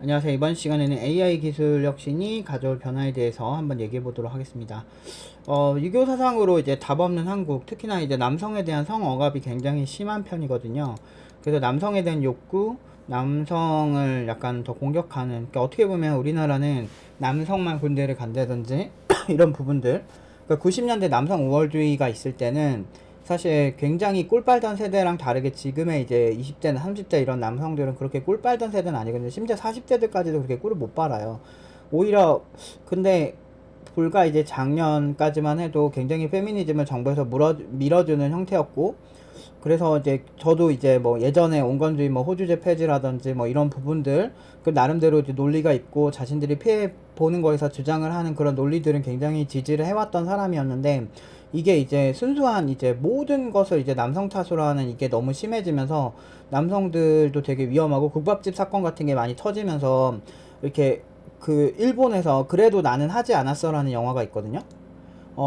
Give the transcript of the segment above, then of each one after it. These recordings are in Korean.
안녕하세요. 이번 시간에는 AI 기술 혁신이 가져올 변화에 대해서 한번 얘기해 보도록 하겠습니다. 유교 사상으로 이제 답 없는 한국, 특히나 이제 남성에 대한 성 억압이 굉장히 심한 편이거든요. 그래서 남성에 대한 욕구, 남성을 약간 더 공격하는, 그러니까 어떻게 보면 우리나라는 남성만 군대를 간다든지 이런 부분들, 그러니까 90년대 남성 우월주의가 있을 때는 사실 굉장히 꿀 빨던 세대랑 다르게 지금의 이제 20대나 30대 이런 남성들은 그렇게 꿀 빨던 세대는 아니거든요. 심지어 40대들까지도 그렇게 꿀을 못 빨아요. 오히려 근데 불과 이제 작년까지만 해도 굉장히 페미니즘을 정부에서 밀어주는 형태였고, 그래서 이제 저도 이제 뭐 예전에 온건주의 뭐 호주제 폐지라든지 뭐 이런 부분들 그 나름대로 이제 논리가 있고 자신들이 피해 보는 거에서 주장을 하는 그런 논리들은 굉장히 지지를 해왔던 사람이었는데, 이게 이제 순수한 이제 모든 것을 이제 남성 탓으로 하는 이게 너무 심해지면서 남성들도 되게 위험하고 국밥집 사건 같은 게 많이 터지면서 이렇게 그 일본에서 그래도 나는 하지 않았어라는 영화가 있거든요.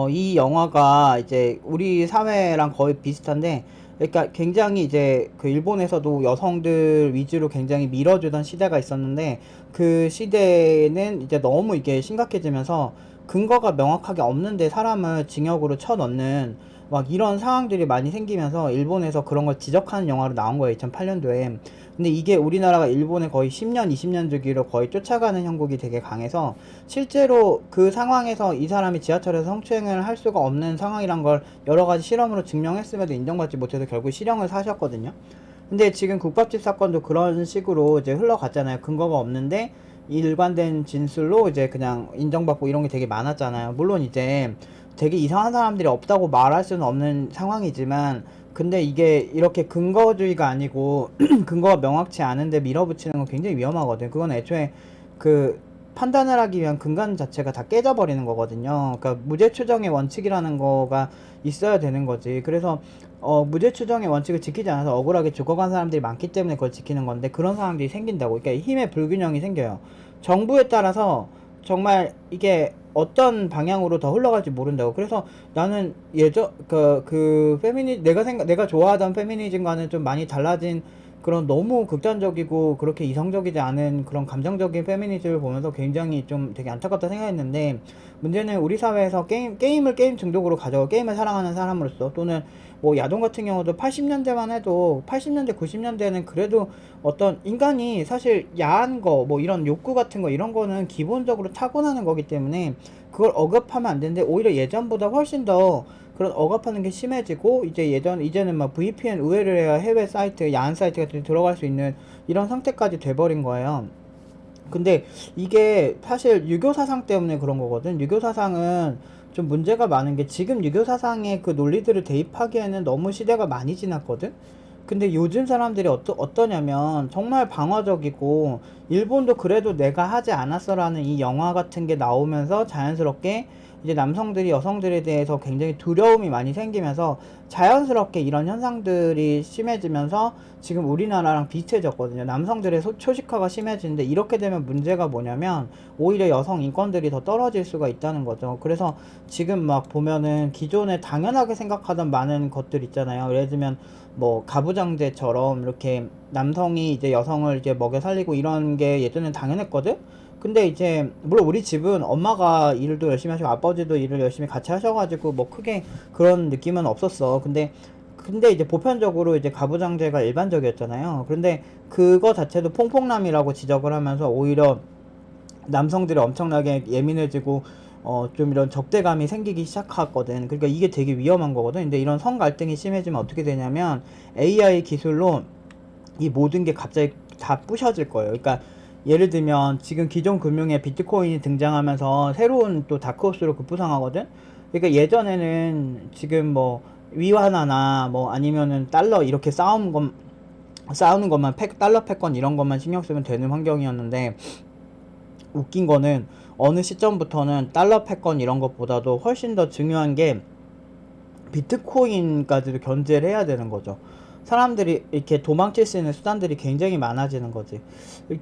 이 영화가 이제 우리 사회랑 거의 비슷한데, 그러니까 굉장히 이제 그 일본에서도 여성들 위주로 굉장히 밀어주던 시대가 있었는데, 그 시대는 이제 너무 이게 심각해지면서 근거가 명확하게 없는데 사람을 징역으로 쳐넣는 막 이런 상황들이 많이 생기면서 일본에서 그런 걸 지적하는 영화로 나온 거예요, 2008년도에. 근데 이게 우리나라가 일본에 거의 10년, 20년 주기로 거의 쫓아가는 형국이 되게 강해서 실제로 그 상황에서 이 사람이 지하철에서 성추행을 할 수가 없는 상황이란 걸 여러 가지 실험으로 증명했음에도 인정받지 못해서 결국 실형을 사셨거든요. 근데 지금 국밥집 사건도 그런 식으로 이제 흘러갔잖아요. 근거가 없는데 일관된 진술로 이제 그냥 인정받고 이런 게 되게 많았잖아요. 물론 이제 되게 이상한 사람들이 없다고 말할 수는 없는 상황이지만, 근데 이게 이렇게 근거주의가 아니고 근거가 명확치 않은데 밀어붙이는 건 굉장히 위험하거든. 그건 애초에 그 판단을 하기 위한 근간 자체가 다 깨져버리는 거거든요. 그러니까 무죄 추정의 원칙이라는 거가 있어야 되는 거지. 그래서 무죄 추정의 원칙을 지키지 않아서 억울하게 죽어간 사람들이 많기 때문에 그걸 지키는 건데, 그런 상황들이 생긴다고. 그러니까 힘의 불균형이 생겨요. 정부에 따라서 정말 이게 어떤 방향으로 더 흘러갈지 모른다고. 그래서 나는 내가 좋아하던 페미니즘과는 좀 많이 달라진 그런 너무 극단적이고 그렇게 이성적이지 않은 그런 감정적인 페미니즘을 보면서 굉장히 좀 되게 안타깝다 생각했는데, 문제는 우리 사회에서 게임을 게임 중독으로 가져고 게임을 사랑하는 사람으로서, 또는 뭐 야동 같은 경우도 80년대만 해도 80년대 90년대는 그래도 어떤 인간이 사실 야한 거 뭐 이런 욕구 같은 거 이런 거는 기본적으로 타고나는 거기 때문에 그걸 억압하면 안 되는데, 오히려 예전보다 훨씬 더 그런 억압하는 게 심해지고, 이제는 막 VPN 우회를 해야 해외 사이트, 야한 사이트 같은 데 들어갈 수 있는 이런 상태까지 돼버린 거예요. 근데 이게 사실 유교 사상 때문에 그런 거거든. 유교 사상은 좀 문제가 많은 게, 지금 유교 사상의 그 논리들을 대입하기에는 너무 시대가 많이 지났거든. 근데 요즘 사람들이 어떠냐면 정말 방어적이고, 일본도 그래도 내가 하지 않았어라는 이 영화 같은 게 나오면서 자연스럽게 이제 남성들이 여성들에 대해서 굉장히 두려움이 많이 생기면서 자연스럽게 이런 현상들이 심해지면서 지금 우리나라랑 비슷해졌거든요. 남성들의 초식화가 심해지는데, 이렇게 되면 문제가 뭐냐면 오히려 여성 인권들이 더 떨어질 수가 있다는 거죠. 그래서 지금 막 보면은 기존에 당연하게 생각하던 많은 것들 있잖아요. 예를 들면 뭐 가부장제처럼 이렇게 남성이 이제 여성을 이제 먹여 살리고 이런 게 예전엔 당연했거든. 근데 이제 물론 우리 집은 엄마가 일도 열심히 하시고 아버지도 일을 열심히 같이 하셔가지고 뭐 크게 그런 느낌은 없었어. 근데 이제 보편적으로 이제 가부장제가 일반적이었잖아요. 그런데 그거 자체도 퐁퐁남이라고 지적을 하면서 오히려 남성들이 엄청나게 예민해지고 좀 이런 적대감이 생기기 시작하거든. 그러니까 이게 되게 위험한 거거든. 근데 이런 성 갈등이 심해지면 어떻게 되냐면 AI 기술로 이 모든 게 갑자기 다 부셔질 거예요. 그러니까 예를 들면 지금 기존 금융에 비트코인이 등장하면서 새로운 또 다크호스로 급부상하거든. 그러니까 예전에는 지금 뭐 위안화나 뭐 아니면은 달러 이렇게 싸우는 것만 달러 패권 이런 것만 신경 쓰면 되는 환경이었는데, 웃긴 거는 어느 시점부터는 달러 패권 이런 것보다도 훨씬 더 중요한 게 비트코인까지도 견제를 해야 되는 거죠. 사람들이 이렇게 도망칠 수 있는 수단들이 굉장히 많아지는 거지.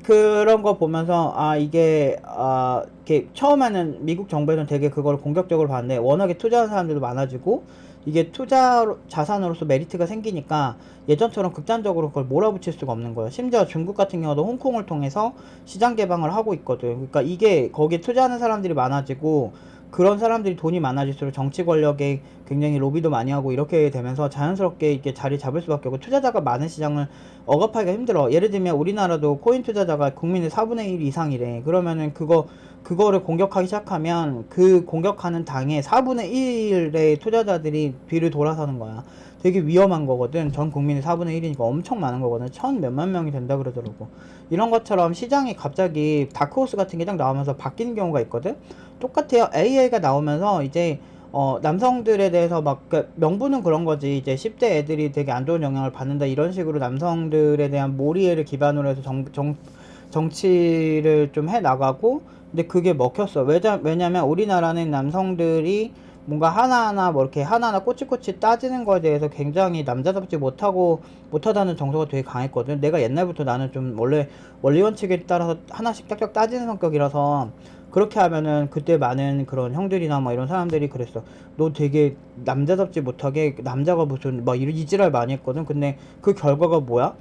그런 거 보면서 이게 처음에는 미국 정부에서는 되게 그걸 공격적으로 봤는데, 워낙에 투자하는 사람들도 많아지고 이게 투자 자산으로서 메리트가 생기니까 예전처럼 극단적으로 그걸 몰아붙일 수가 없는 거예요. 심지어 중국 같은 경우도 홍콩을 통해서 시장 개방을 하고 있거든. 그러니까 이게 거기에 투자하는 사람들이 많아지고 그런 사람들이 돈이 많아질수록 정치 권력에 굉장히 로비도 많이 하고 이렇게 되면서 자연스럽게 이게 자리 잡을 수밖에 없고 투자자가 많은 시장을 억압하기가 힘들어. 예를 들면 우리나라도 코인 투자자가 국민의 4분의 1 이상이래. 그러면은 그거를 공격하기 시작하면 그 공격하는 당의 4분의 1의 투자자들이 뒤를 돌아서는 거야. 되게 위험한 거거든. 전 국민의 4분의 1이니까 엄청 많은 거거든. 천 몇만 명이 된다 그러더라고. 이런 것처럼 시장이 갑자기 다크호스 같은 게 딱 나오면서 바뀌는 경우가 있거든. 똑같아요. AI가 나오면서 이제 남성들에 대해서 막, 그 명분은 그런 거지. 이제 10대 애들이 되게 안 좋은 영향을 받는다. 이런 식으로 남성들에 대한 몰이해를 기반으로 해서 정치를 좀 해 나가고, 근데 그게 먹혔어. 왜냐면 우리나라는 남성들이 뭔가 하나하나 뭐 이렇게 하나하나 꼬치꼬치 따지는 거에 대해서 굉장히 남자답지 못하다는 정서가 되게 강했거든. 내가 옛날부터 나는 좀 원래 원리 원칙에 따라서 하나씩 짝짝 따지는 성격이라서 그렇게 하면은 그때 많은 그런 형들이나 뭐 이런 사람들이 그랬어. 너 되게 남자답지 못하게 남자가 무슨 막 이런 이지랄 많이 했거든. 근데 그 결과가 뭐야?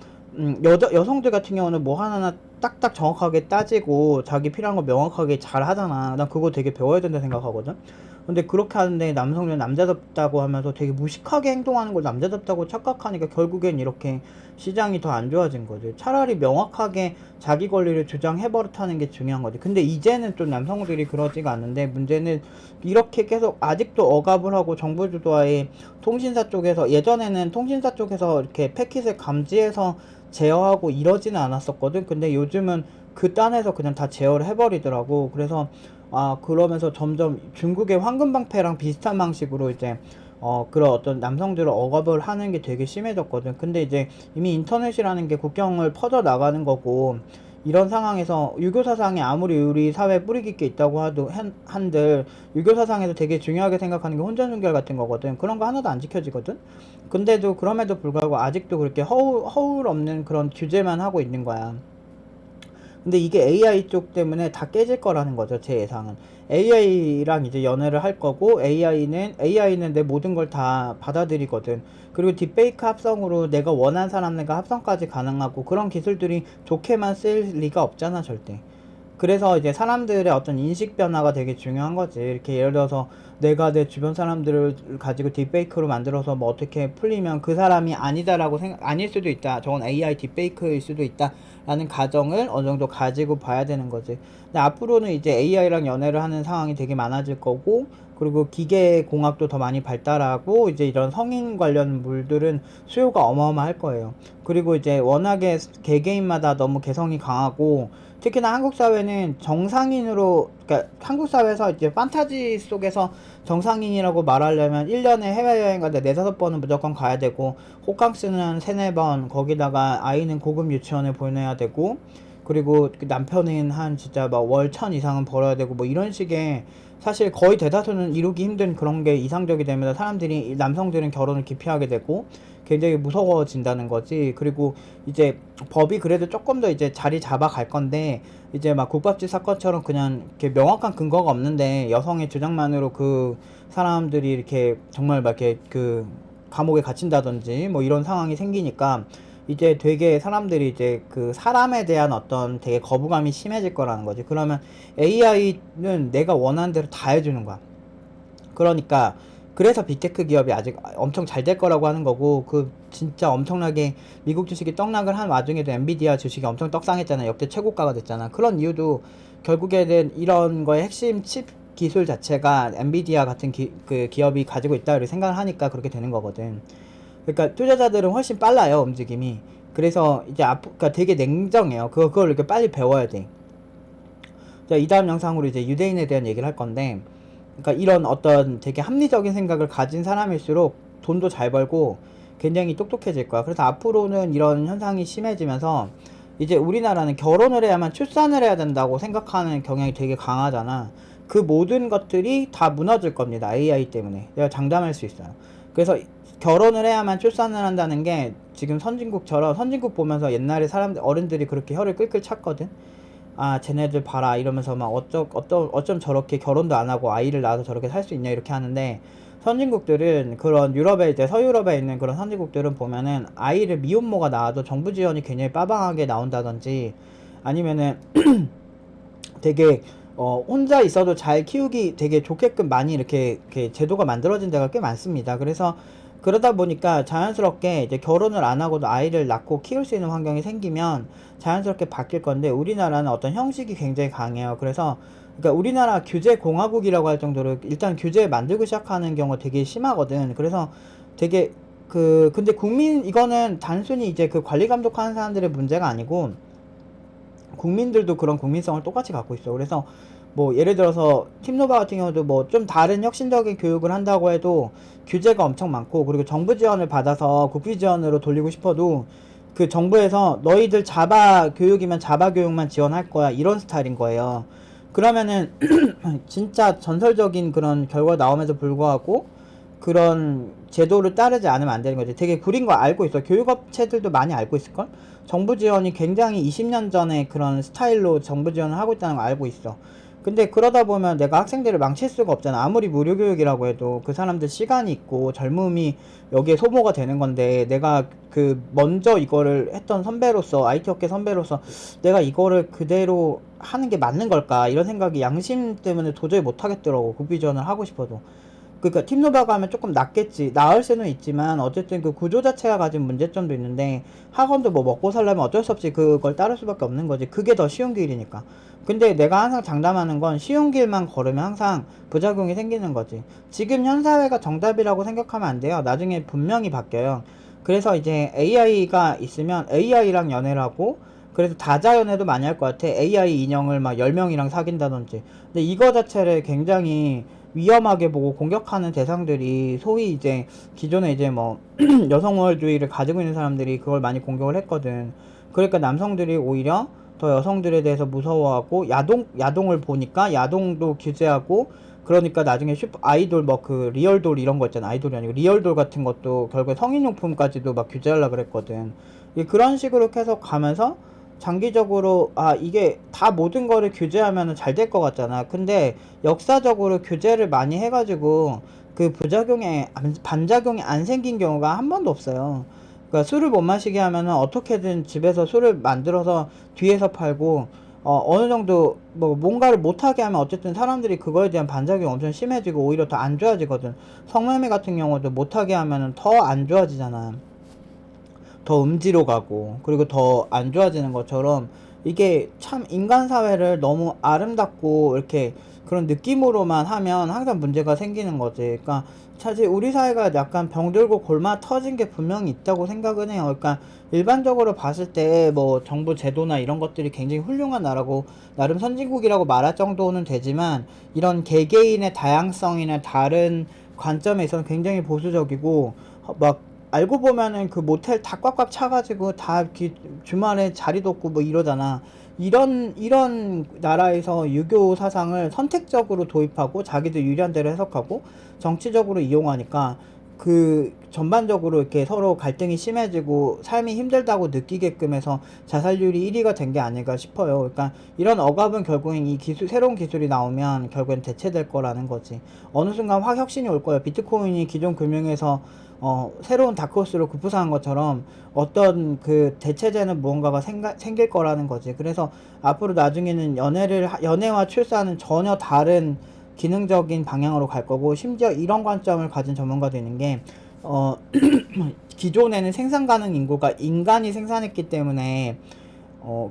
여성들 같은 경우는 뭐 하나하나 딱딱 정확하게 따지고 자기 필요한 거 명확하게 잘 하잖아. 난 그거 되게 배워야 된다 생각하거든. 근데 그렇게 하는데 남성들은 남자답다고 하면서 되게 무식하게 행동하는 걸 남자답다고 착각하니까 결국엔 이렇게 시장이 더 안 좋아진 거지. 차라리 명확하게 자기 권리를 주장해버릇하는 게 중요한 거지. 근데 이제는 좀 남성들이 그러지가 않는데 문제는 이렇게 계속 아직도 억압을 하고 정부 주도하에 통신사 쪽에서 예전에는 통신사 쪽에서 이렇게 패킷을 감지해서 제어하고 이러지는 않았었거든. 근데 요즘은 그 딴에서 그냥 다 제어를 해버리더라고. 그래서 그러면서 점점 중국의 황금방패랑 비슷한 방식으로 이제 그런 어떤 남성들을 억압을 하는 게 되게 심해졌거든. 근데 이제 이미 인터넷이라는 게 국경을 퍼져 나가는 거고, 이런 상황에서 유교 사상이 아무리 우리 사회에 뿌리 깊게 있다고 한들 유교 사상에서 되게 중요하게 생각하는 게 혼전순결 같은 거거든. 그런 거 하나도 안 지켜지거든. 근데도 그럼에도 불구하고 아직도 그렇게 허울 없는 그런 규제만 하고 있는 거야. 근데 이게 AI 쪽 때문에 다 깨질 거라는 거죠, 제 예상은. AI랑 이제 연애를 할 거고, AI는 내 모든 걸 다 받아들이거든. 그리고 딥페이크 합성으로 내가 원하는 사람들과 합성까지 가능하고, 그런 기술들이 좋게만 쓸 리가 없잖아, 절대. 그래서 이제 사람들의 어떤 인식 변화가 되게 중요한 거지. 이렇게 예를 들어서 내가 내 주변 사람들을 가지고 딥페이크로 만들어서 뭐 어떻게 풀리면 그 사람이 아니다라고 아닐 수도 있다. 저건 AI 딥페이크일 수도 있다. 라는 가정을 어느 정도 가지고 봐야 되는 거지. 근데 앞으로는 이제 AI랑 연애를 하는 상황이 되게 많아질 거고, 그리고 기계 공학도 더 많이 발달하고, 이제 이런 성인 관련 물들은 수요가 어마어마할 거예요. 그리고 이제 워낙에 개개인마다 너무 개성이 강하고, 특히나 한국 사회는 정상인으로, 그러니까 한국 사회에서 이제 판타지 속에서 정상인이라고 말하려면 1년에 해외여행 가는데 4-5번은 무조건 가야 되고, 호캉스는 3-4번, 거기다가 아이는 고급 유치원에 보내야 되고, 그리고 그 남편은 한 진짜 막 월 1000 이상은 벌어야 되고, 뭐 이런 식의 사실 거의 대다수는 이루기 힘든 그런 게 이상적이 되면 사람들이, 남성들은 결혼을 기피하게 되고 굉장히 무서워진다는 거지. 그리고 이제 법이 그래도 조금 더 이제 자리 잡아 갈 건데, 이제 막 국밥집 사건처럼 그냥 이렇게 명확한 근거가 없는데 여성의 주장만으로 그 사람들이 이렇게 정말 막 이렇게 그 감옥에 갇힌다든지 뭐 이런 상황이 생기니까 이제 되게 사람들이 이제 그 사람에 대한 어떤 되게 거부감이 심해질 거라는 거지. 그러면 AI는 내가 원하는 대로 다 해주는 거야. 그러니까 그래서 빅테크 기업이 아직 엄청 잘 될 거라고 하는 거고, 그 진짜 엄청나게 미국 주식이 떡락을 한 와중에도 엔비디아 주식이 엄청 떡상했잖아. 역대 최고가가 됐잖아. 그런 이유도 결국에는 이런 거의 핵심 칩 기술 자체가 엔비디아 같은 그 기업이 가지고 있다 고 생각을 하니까 그렇게 되는 거거든. 그러니까 투자자들은 훨씬 빨라요, 움직임이. 그래서 이제 그러니까 되게 냉정해요. 그걸 이렇게 빨리 배워야 돼. 자, 이 다음 영상으로 이제 유대인에 대한 얘기를 할 건데, 그러니까 이런 어떤 되게 합리적인 생각을 가진 사람일수록 돈도 잘 벌고 굉장히 똑똑해질 거야. 그래서 앞으로는 이런 현상이 심해지면서 이제 우리나라는 결혼을 해야만 출산을 해야 된다고 생각하는 경향이 되게 강하잖아. 그 모든 것들이 다 무너질 겁니다. AI 때문에. 내가 장담할 수 있어요. 그래서 결혼을 해야만 출산을 한다는 게 지금 선진국 보면서 옛날에 어른들이 그렇게 혀를 끌끌 찼거든. 쟤네들 봐라 이러면서 막 어쩜 저렇게 결혼도 안 하고 아이를 낳아서 저렇게 살 수 있냐 이렇게 하는데, 선진국들은 그런 유럽에 이제 서유럽에 있는 그런 선진국들은 보면은 아이를 미혼모가 낳아도 정부 지원이 굉장히 빠방하게 나온다든지 아니면은 되게 혼자 있어도 잘 키우기 되게 좋게끔 많이 이렇게 제도가 만들어진 데가 꽤 많습니다. 그래서 그러다 보니까 자연스럽게 이제 결혼을 안 하고도 아이를 낳고 키울 수 있는 환경이 생기면 자연스럽게 바뀔 건데 우리나라는 어떤 형식이 굉장히 강해요. 그래서 그러니까 우리나라 규제 공화국이라고 할 정도로 일단 규제 만들고 시작하는 경우가 되게 심하거든. 그래서 되게 근데 이거는 단순히 이제 그 관리 감독하는 사람들의 문제가 아니고 국민들도 그런 국민성을 똑같이 갖고 있어. 그래서 뭐 예를 들어서 팀노바 같은 경우도 뭐 좀 다른 혁신적인 교육을 한다고 해도 규제가 엄청 많고, 그리고 정부 지원을 받아서 국비 지원으로 돌리고 싶어도 그 정부에서 너희들 자바 교육이면 자바 교육만 지원할 거야, 이런 스타일인 거예요. 그러면은 진짜 전설적인 그런 결과 나옴에도 불구하고 그런 제도를 따르지 않으면 안 되는 거지. 되게 구린 거 알고 있어. 교육업체들도 많이 알고 있을걸? 정부 지원이 굉장히 20년 전에 그런 스타일로 정부 지원을 하고 있다는 거 알고 있어. 근데 그러다 보면 내가 학생들을 망칠 수가 없잖아. 아무리 무료교육이라고 해도 그 사람들 시간이 있고 젊음이 여기에 소모가 되는 건데, 내가 그 먼저 이거를 했던 선배로서, IT 업계 선배로서 내가 이거를 그대로 하는 게 맞는 걸까, 이런 생각이 양심 때문에 도저히 못 하겠더라고. 국비 지원을 하고 싶어도. 그러니까 팀노바가 하면 조금 낫겠지. 나을 수는 있지만 어쨌든 그 구조 자체가 가진 문제점도 있는데, 학원도 뭐 먹고 살려면 어쩔 수 없이 그걸 따를 수밖에 없는 거지. 그게 더 쉬운 길이니까. 근데 내가 항상 장담하는 건 쉬운 길만 걸으면 항상 부작용이 생기는 거지. 지금 현 사회가 정답이라고 생각하면 안 돼요. 나중에 분명히 바뀌어요. 그래서 이제 AI가 있으면 AI랑 연애를 하고, 그래서 다자연애도 많이 할 것 같아. AI 인형을 막 10명이랑 사귄다든지. 근데 이거 자체를 굉장히 위험하게 보고 공격하는 대상들이 소위 이제 기존에 이제 뭐 여성우월주의를 가지고 있는 사람들이 그걸 많이 공격을 했거든. 그러니까 남성들이 오히려 더 여성들에 대해서 무서워하고, 야동을 보니까 야동도 규제하고, 그러니까 나중에 아이돌 뭐 그 리얼돌 이런 거 있잖아. 아이돌이 아니고 리얼돌 같은 것도 결국에 성인용품까지도 막 규제하려고 그랬거든. 그런 식으로 계속 가면서 장기적으로 이게 다 모든 거를 규제하면 잘 될 것 같잖아. 근데 역사적으로 규제를 많이 해가지고 그 반작용이 안 생긴 경우가 한 번도 없어요. 그러니까 술을 못 마시게 하면은 어떻게든 집에서 술을 만들어서 뒤에서 팔고, 어느 정도 뭐 뭔가를 못하게 하면 어쨌든 사람들이 그거에 대한 반작용이 엄청 심해지고 오히려 더 안 좋아지거든. 성매매 같은 경우도 못하게 하면은 더 안 좋아지잖아. 더 음지로 가고, 그리고 더 안 좋아지는 것처럼 이게 참 인간 사회를 너무 아름답고 이렇게 그런 느낌으로만 하면 항상 문제가 생기는 거지. 그러니까 사실 우리 사회가 약간 병들고 골마 터진 게 분명히 있다고 생각은 해요. 그러니까 일반적으로 봤을 때 뭐 정부 제도나 이런 것들이 굉장히 훌륭한 나라고 나름 선진국이라고 말할 정도는 되지만, 이런 개개인의 다양성이나 다른 관점에 있어서 굉장히 보수적이고, 막 알고 보면은 그 모텔 다 꽉꽉 차가지고 다 주말에 자리도 없고 뭐 이러잖아. 이런 나라에서 유교 사상을 선택적으로 도입하고 자기들 유리한 대로 해석하고 정치적으로 이용하니까 그 전반적으로 이렇게 서로 갈등이 심해지고 삶이 힘들다고 느끼게끔 해서 자살률이 1위가 된 게 아닐까 싶어요. 그러니까 이런 억압은 결국엔 새로운 기술이 나오면 결국엔 대체될 거라는 거지. 어느 순간 확 혁신이 올 거예요. 비트코인이 기존 금융에서 새로운 다크호스로 급부상한 것처럼 어떤 그 대체제는 무언가가 생길 거라는 거지. 그래서 앞으로 나중에는 연애와 출산은 전혀 다른 기능적인 방향으로 갈 거고, 심지어 이런 관점을 가진 전문가도 있는 게, 기존에는 생산 가능 인구가 인간이 생산했기 때문에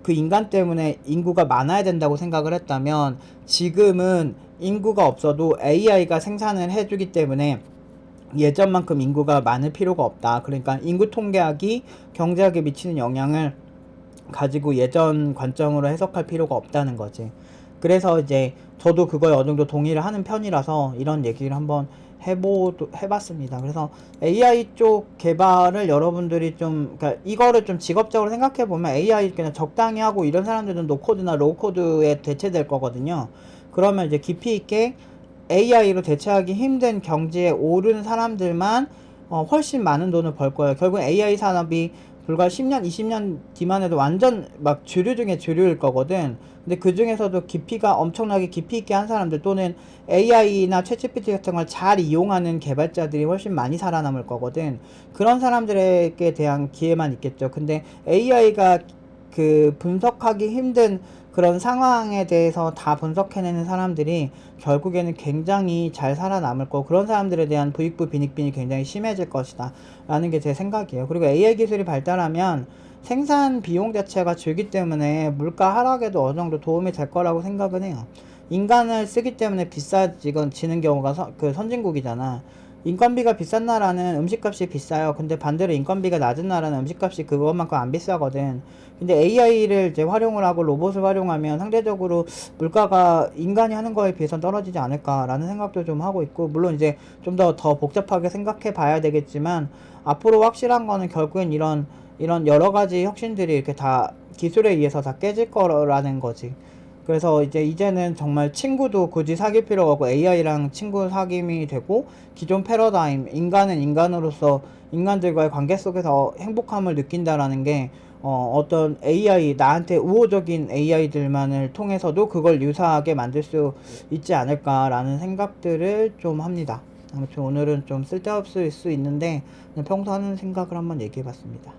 그 인간 때문에 인구가 많아야 된다고 생각을 했다면, 지금은 인구가 없어도 AI가 생산을 해주기 때문에 예전만큼 인구가 많을 필요가 없다. 그러니까 인구 통계학이 경제학에 미치는 영향을 가지고 예전 관점으로 해석할 필요가 없다는 거지. 그래서 이제 저도 그거에 어느 정도 동의를 하는 편이라서 이런 얘기를 한번 해봤습니다. 그래서 AI 쪽 개발을 여러분들이 그러니까 이거를 좀 직업적으로 생각해보면 AI 그냥 적당히 하고 이런 사람들은 노코드나 로우코드에 대체될 거거든요. 그러면 이제 깊이 있게 AI로 대체하기 힘든 경지에 오른 사람들만 훨씬 많은 돈을 벌 거예요. 결국 AI 산업이 불과 10년, 20년 뒤만 해도 완전 막 주류 중에 주류일 거거든. 근데 그 중에서도 깊이가 엄청나게 깊이 있게 한 사람들 또는 AI나 챗GPT 같은 걸 잘 이용하는 개발자들이 훨씬 많이 살아남을 거거든. 그런 사람들에게 대한 기회만 있겠죠. 근데 AI가 그 분석하기 힘든 그런 상황에 대해서 다 분석해내는 사람들이 결국에는 굉장히 잘 살아남을 거고 그런 사람들에 대한 부익부 빈익빈이 굉장히 심해질 것이다 라는 게 제 생각이에요. 그리고 AI 기술이 발달하면 생산 비용 자체가 줄기 때문에 물가 하락에도 어느 정도 도움이 될 거라고 생각은 해요. 인간을 쓰기 때문에 비싸지는 경우가 그 선진국이잖아. 인건비가 비싼 나라는 음식값이 비싸요. 근데 반대로 인건비가 낮은 나라는 음식값이 그것만큼 안 비싸거든. 근데 AI를 이제 활용을 하고 로봇을 활용하면 상대적으로 물가가 인간이 하는 거에 비해서 떨어지지 않을까라는 생각도 좀 하고 있고, 물론 이제 좀 더 복잡하게 생각해 봐야 되겠지만, 앞으로 확실한 거는 결국엔 이런 여러 가지 혁신들이 이렇게 다 기술에 의해서 다 깨질 거라는 거지. 그래서 이제는 정말 친구도 굳이 사귈 필요가 없고 AI랑 친구 사귐이 되고 기존 패러다임, 인간은 인간으로서 인간들과의 관계 속에서 행복함을 느낀다라는 게 어떤 AI, 나한테 우호적인 AI들만을 통해서도 그걸 유사하게 만들 수 있지 않을까라는 생각들을 좀 합니다. 아무튼 오늘은 좀 쓸데없을 수 있는데 그냥 평소 하는 생각을 한번 얘기해 봤습니다.